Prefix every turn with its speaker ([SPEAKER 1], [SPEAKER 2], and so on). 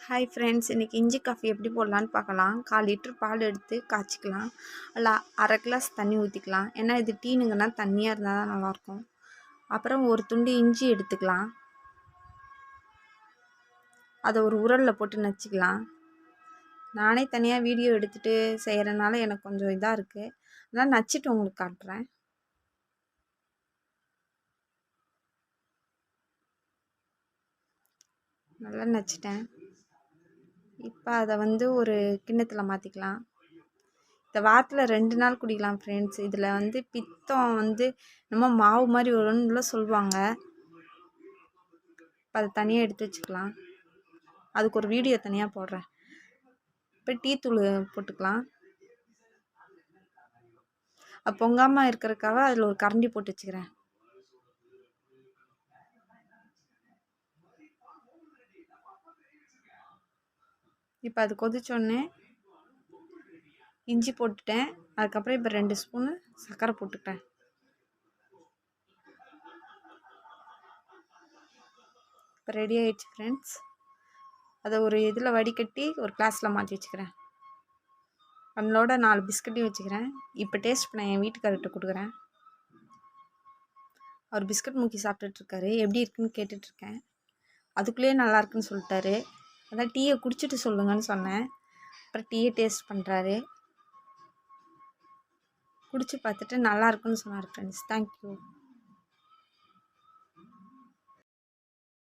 [SPEAKER 1] Hi friends, இன்றைக்கி இஞ்சி coffee எப்படி போடலான்னு பார்க்கலாம். 1/4 லிட்டர் பால் எடுத்து காய்ச்சிக்கலாம். அதில் அரை கிளாஸ் தண்ணி ஊற்றிக்கலாம். ஏன்னா இது டீனுங்கன்னா தண்ணியாக இருந்தால் தான் நல்லாயிருக்கும். அப்புறம் ஒரு துண்டு இஞ்சி எடுத்துக்கலாம். அதை ஒரு உரலில் போட்டு நச்சுக்கலாம். நானே தனியாக வீடியோ எடுத்துகிட்டு செய்கிறனால எனக்கு கொஞ்சம் இதாக இருக்குது. அதனால் நச்சுட்டு உங்களுக்கு காட்டுறேன். நல்லா நச்சிட்டேன். இப்போ அதை ஒரு கிண்ணத்தில் மாற்றிக்கலாம். இந்த வாரத்தில் 2 நாள் குடிக்கலாம் ஃப்ரெண்ட்ஸ். இதில் பித்தம் நம்ம மாவு மாதிரி வரும்னு சொல்லுவாங்க. இப்போ அதை தனியாக எடுத்து வச்சுக்கலாம். அதுக்கு ஒரு வீடியோ தனியாக போடுறேன். இப்போ டீ தூள் போட்டுக்கலாம். பொங்காமல் இருக்கிறதுக்காக அதில் ஒரு கரண்டி போட்டு வச்சுக்கிறேன். இப்போ அது கொதிச்சோடனே இஞ்சி போட்டுட்டேன். அதுக்கப்புறம் இப்போ 2 ஸ்பூனு சர்க்கரை போட்டுக்கிட்டேன். இப்போ ரெடி ஆகிடுச்சு ஃப்ரெண்ட்ஸ். அதை ஒரு இதில் வடிகட்டி ஒரு கிளாஸில் மாற்றி வச்சுக்கிறேன். நம்மளோட 4 பிஸ்கட்டையும் வச்சுக்கிறேன். இப்போ டேஸ்ட் பண்ண என் வீட்டுக்காரர்கிட்ட கொடுக்குறேன். அவர் பிஸ்கட் முக்கி சாப்பிட்டுட்ருக்காரு. எப்படி இருக்குன்னு கேட்டுட்ருக்கேன். அதுக்குள்ளேயே நல்லா இருக்குன்னு சொல்லிட்டாரு. அதான் டீயை குடிச்சிட்டு சொல்லுங்கன்னு சொன்னேன். அப்புறம் டீயை டேஸ்ட் பண்ணுறாரு. குடிச்சு பார்த்துட்டு நல்லா இருக்குன்னு சொன்னார் ஃப்ரெண்ட்ஸ். தேங்க்யூ.